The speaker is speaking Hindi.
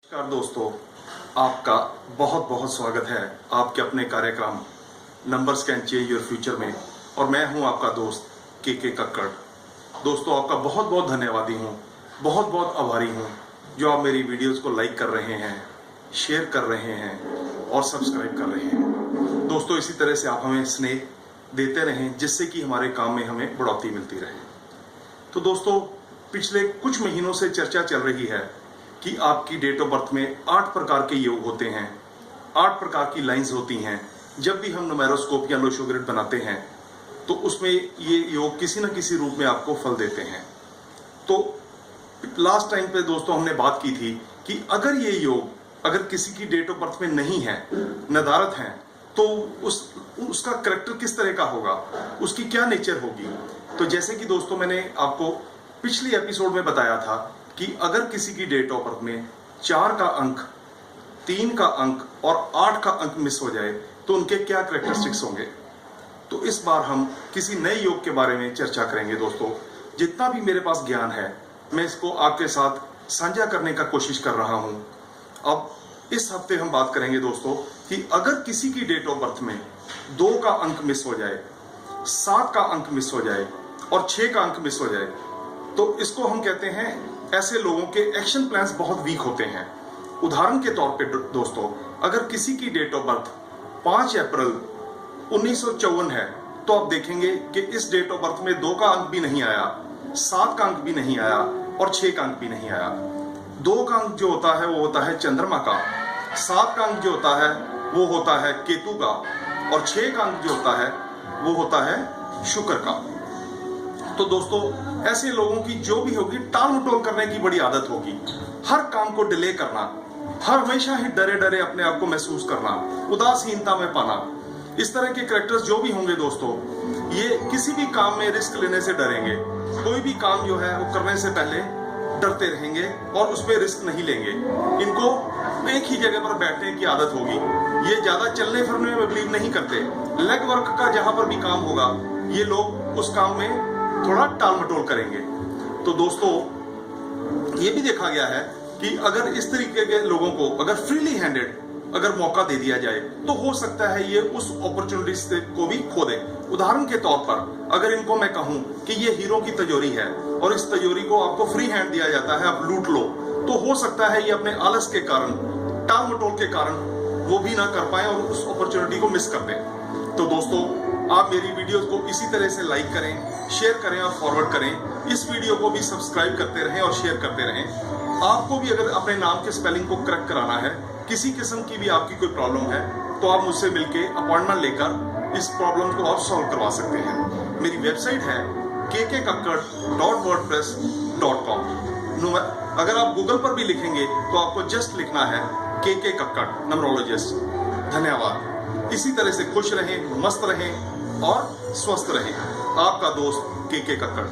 नमस्कार दोस्तों, आपका बहुत बहुत स्वागत है आपके अपने कार्यक्रम numbers can change your future में। और मैं हूं आपका दोस्त के कक्कड़। दोस्तों, आपका बहुत बहुत धन्यवादी हूं, बहुत बहुत आभारी हूं जो आप मेरी वीडियोस को लाइक कर रहे हैं, शेयर कर रहे हैं और सब्सक्राइब कर रहे हैं। दोस्तों, इसी तरह से आप हमें स्नेह देते रहें जिससे कि हमारे काम में हमें बढ़ोतरी मिलती रहे। तो दोस्तों, पिछले कुछ महीनों से चर्चा चल रही है कि आपकी डेट ऑफ बर्थ में 8 प्रकार के योग होते हैं, 8 प्रकार की लाइंस होती हैं। जब भी हम नुमेरोस्कोप या लोशो ग्रिड बनाते हैं तो उसमें ये योग किसी न किसी रूप में आपको फल देते हैं। तो लास्ट टाइम पे दोस्तों हमने बात की थी कि अगर ये योग अगर किसी की डेट ऑफ बर्थ में नहीं है, नदारत है, तो उसका करैक्टर किस तरह का होगा, उसकी क्या नेचर होगी। तो जैसे कि दोस्तों मैंने आपको पिछली एपिसोड में बताया था कि अगर किसी की डेट ऑफ बर्थ में 4 का अंक, 3 का अंक और 8 का अंक मिस हो जाए तो उनके क्या कैरेक्टरिस्टिक्स होंगे। तो इस बार हम किसी नए योग के बारे में चर्चा करेंगे। दोस्तों, जितना भी मेरे पास ज्ञान है मैं इसको आपके साथ साझा करने का कोशिश कर रहा हूं। अब इस हफ्ते हम बात करेंगे दोस्तों कि अगर किसी की डेट ऑफ बर्थ में 2 का अंक मिस हो जाए, 7 का अंक मिस हो जाए और 6 का अंक मिस हो जाए तो इसको हम कहते हैं, ऐसे लोगों के एक्शन प्लान्स बहुत वीक होते हैं। उदाहरण के तौर पे दोस्तों, अगर किसी की डेट ऑफ बर्थ 5 अप्रैल 1954 है तो आप देखेंगे कि इस डेट ऑफ बर्थ में 2 का अंक भी नहीं आया, 7 का अंक भी नहीं आया और 6 का अंक भी नहीं आया। 2 का अंक जो होता है वो होता है चंद्रमा का, 7 का अंक जो होता है वो होता है केतु का और 6 का अंक जो होता है वो होता है शुक्र का। तो दोस्तों, ऐसे लोगों की जो भी होगी टाल मटोल करने की बड़ी आदत होगी, हर काम को डिले करना, हर हमेशा ही डरे डरे अपने आप को महसूस करना, उदासीनता में पाना, इस तरह के कैरेक्टर्स जो भी होंगे दोस्तों, ये किसी भी काम में रिस्क लेने से डरेंगे। कोई भी काम जो है वो करने से पहले डरते रहेंगे और उसमें रिस्क नहीं लेंगे। इनको एक ही जगह पर बैठने की आदत होगी। ये ज्यादा चलने फिरने में बिलीव नहीं करते। लेग वर्क का जहां पर भी काम होगा ये लोग उस काम में थोड़ा टाल मटोल करेंगे। तो दोस्तों, ये भी देखा गया है कि अगर इस तरीके के लोगों को अगर फ्रीली हैंडेड अगर मौका दे दिया जाए तो हो सकता है ये उस अपॉर्चुनिटी को भी खो दे। उदाहरण के तौर पर अगर इनको मैं कहूं कि ये हीरो की तिजोरी है और इस तिजोरी को आपको फ्री हैंड दिया जाता है, आप लूट लो, तो हो सकता है ये अपने आलस के कारण, टाल मटोल के कारण वो भी ना कर पाए और उस अपॉर्चुनिटी को मिस कर दें। तो दोस्तों, आप मेरी वीडियोस को इसी तरह से लाइक करें, शेयर करें और फॉरवर्ड करें। इस वीडियो को भी सब्सक्राइब करते रहें और शेयर करते रहें। आपको भी अगर अपने नाम के स्पेलिंग को करेक्ट कराना है, किसी किस्म की भी आपकी कोई प्रॉब्लम है, तो आप मुझसे मिलकर अपॉइंटमेंट लेकर इस प्रॉब्लम को आप सॉल्व करवा सकते हैं। मेरी वेबसाइट है kkkakkad.wordpress.com। अगर आप गूगल पर भी लिखेंगे तो आपको जस्ट लिखना है के कक्कड़ न्यूमरोलॉजिस्ट। धन्यवाद। इसी तरह से खुश रहें, मस्त रहें और स्वस्थ रहें। आपका दोस्त के कक्कड़।